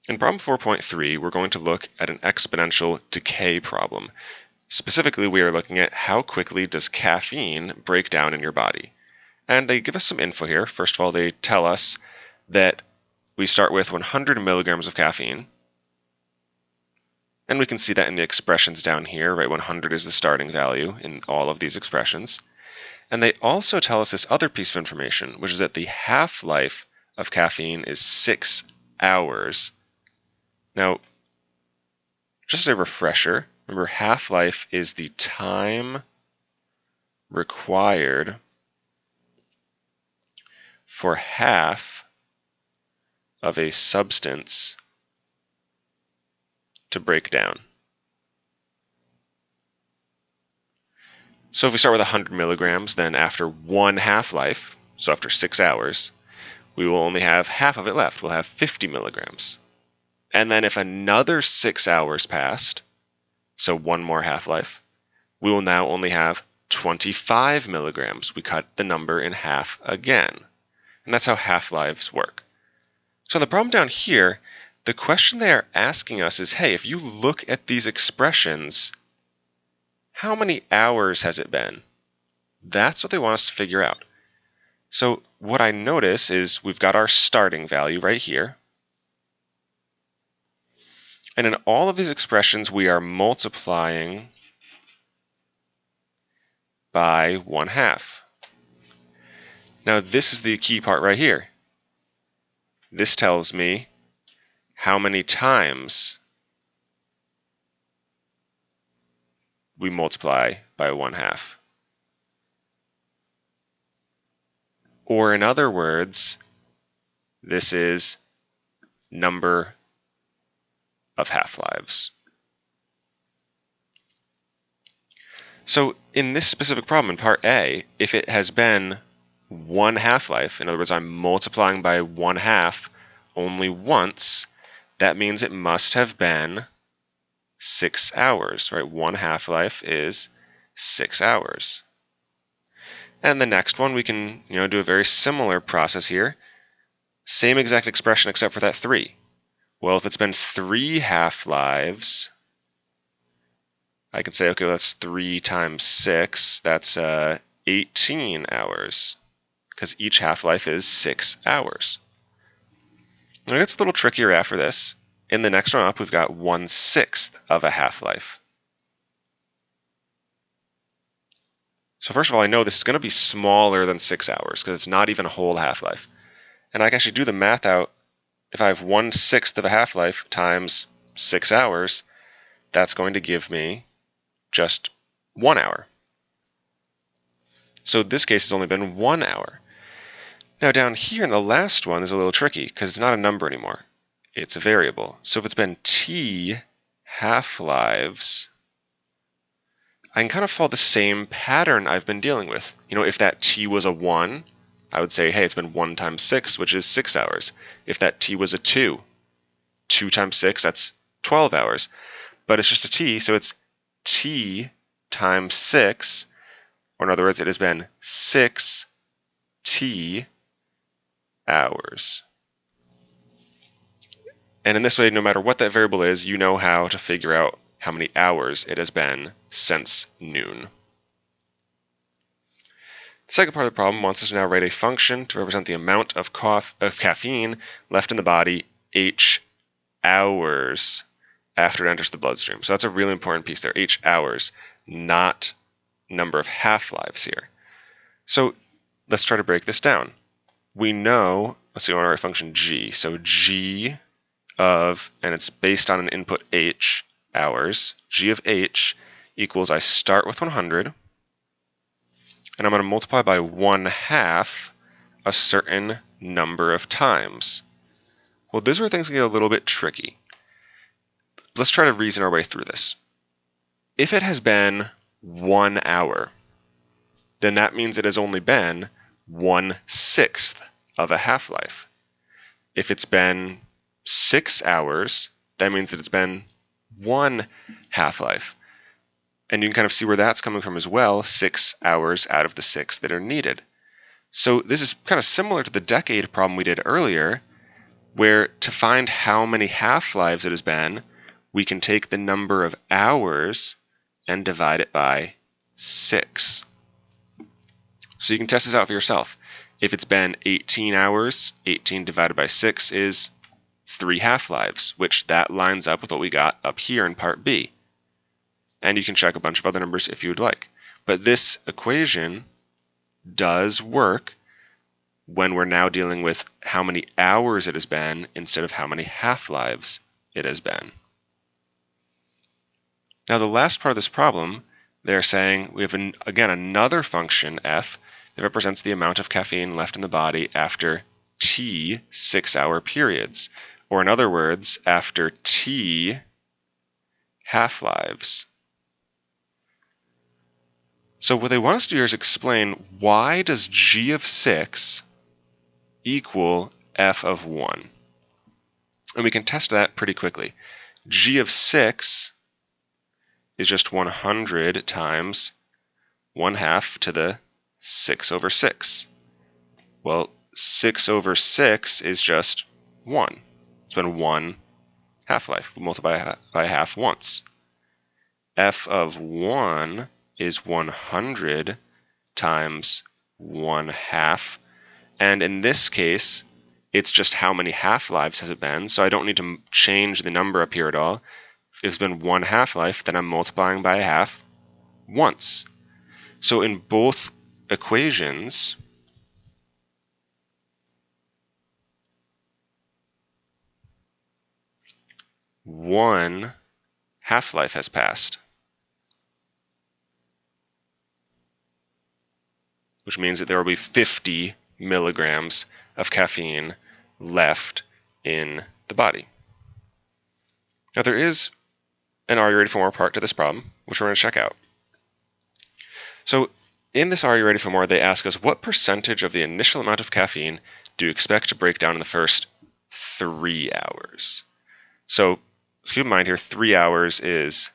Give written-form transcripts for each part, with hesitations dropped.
In problem 4.3, we're going to look at an exponential decay problem. Specifically, we are looking at how quickly does caffeine break down in your body. And they give us some info here. First of all, they tell us that we start with 100 milligrams of caffeine. And we can see that in the expressions down here, right? 100 is the starting value in all of these expressions. And they also tell us this other piece of information, which is that the half-life of caffeine is 6 hours. Now, just as a refresher, remember half-life is the time required for half of a substance to break down. So if we start with 100 milligrams, then after one half-life, so after 6 hours, we will only have half of it left. We'll have 50 milligrams. And then if another 6 hours passed, so one more half-life, we will now only have 25 milligrams. We cut the number in half again. And that's how half-lives work. So in the problem down here, the question they are asking us is, hey, if you look at these expressions, how many hours has it been? That's what they want us to figure out. So what I notice is we've got our starting value right here. And in all of these expressions, we are multiplying by 1/2. Now this is the key part right here. This tells me how many times we multiply by 1/2. Or in other words, this is number of half-lives. So in this specific problem, in part A, if it has been one half-life, in other words, I'm multiplying by 1/2 only once, that means it must have been 6 hours, right? One half-life is 6 hours. And the next one, we can do a very similar process here. Same exact expression except for that 3. Well, if it's been 3 half-lives, I can say, okay, well, that's 3 times 6. That's 18 hours, because each half-life is 6 hours. Now, it gets a little trickier after this. In the next one up, we've got 1/6 of a half-life. So first of all, I know this is going to be smaller than 6 hours, because it's not even a whole half-life. And I can actually do the math out. If I have 1/6 of a half-life times 6 hours, that's going to give me just 1 hour. So this case has only been 1 hour. Now down here in the last one is a little tricky because it's not a number anymore. It's a variable. So if it's been t half-lives, I can kind of follow the same pattern I've been dealing with. If that t was a 1, I would say, hey, it's been 1 times 6, which is 6 hours. If that t was a 2, 2 times 6, that's 12 hours. But it's just a t, so it's t times 6, or in other words, it has been 6t hours. And in this way, no matter what that variable is, you know how to figure out how many hours it has been since noon. The second part of the problem wants us to now write a function to represent the amount of caffeine left in the body h hours after it enters the bloodstream. So that's a really important piece there, h hours, not number of half-lives here. So let's try to break this down. We know, let's see, I want to write a function g. So g of, and it's based on an input h, hours, g of h equals, I start with 100, and I'm going to multiply by 1/2 a certain number of times. Well, this is where things get a little bit tricky. Let's try to reason our way through this. If it has been 1 hour, then that means it has only been 1/6 of a half-life. If it's been 6 hours, that means that it's been 1 half-life. And you can kind of see where that's coming from as well, 6 hours out of the 6 that are needed. So this is kind of similar to the decade problem we did earlier, where to find how many half-lives it has been, we can take the number of hours and divide it by 6. So you can test this out for yourself. If it's been 18 hours, 18 divided by 6 is 3 half-lives, which that lines up with what we got up here in part B. And you can check a bunch of other numbers if you would like. But this equation does work when we're now dealing with how many hours it has been instead of how many half-lives it has been. Now the last part of this problem, they're saying we have, again, another function, f, that represents the amount of caffeine left in the body after t 6-hour periods, or in other words, after t half-lives. So what they want us to do here is explain, why does g of 6 equal f of 1? And we can test that pretty quickly. G of 6 is just 100 times 1/2 to the 6 over 6. Well, 6 over 6 is just 1. It's been 1 half-life. We multiply by half once. F of 1 is 100 times 1/2. And in this case, it's just how many half-lives has it been, so I don't need to change the number up here at all. If it's been 1 half-life, then I'm multiplying by 1/2 once. So in both equations, one half-life has passed, which means that there will be 50 milligrams of caffeine left in the body. Now there is an Are You Ready for More part to this problem, which we're going to check out. So in this Are You Ready for More, they ask us, what percentage of the initial amount of caffeine do you expect to break down in the first 3 hours? So let's keep in mind here, 3 hours is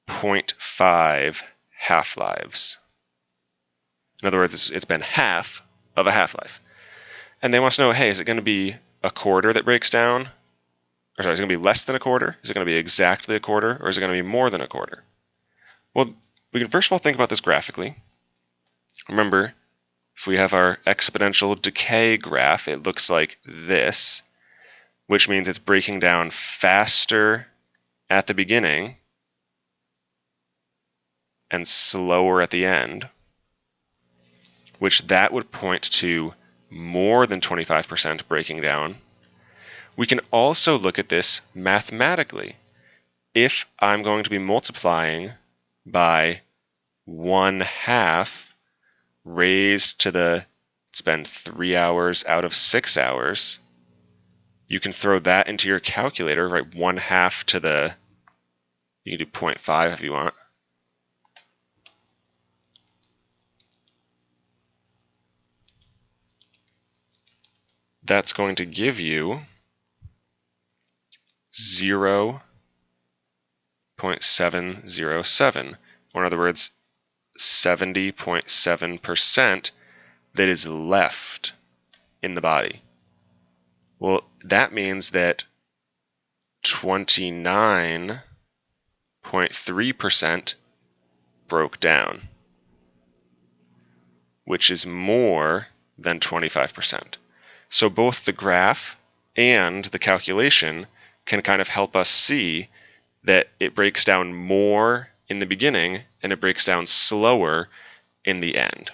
0.5 half-lives. In other words, it's been half of a half-life. And they want to know, hey, is it going to be a quarter that breaks down? Or sorry, is it going to be less than a quarter? Is it going to be exactly a quarter? Or is it going to be more than a quarter? Well, we can first of all think about this graphically. Remember, if we have our exponential decay graph, it looks like this, which means it's breaking down faster at the beginning and slower at the end, which that would point to more than 25% breaking down. We can also look at this mathematically. If I'm going to be multiplying by 1/2 raised to the, it's been 3 hours out of 6 hours, you can throw that into your calculator, right? 1/2 to the, you can do 0.5 if you want. That's going to give you 0.707, or in other words, 70.7% that is left in the body. Well, that means that 29.3% broke down, which is more than 25%. So both the graph and the calculation can kind of help us see that it breaks down more in the beginning and it breaks down slower in the end.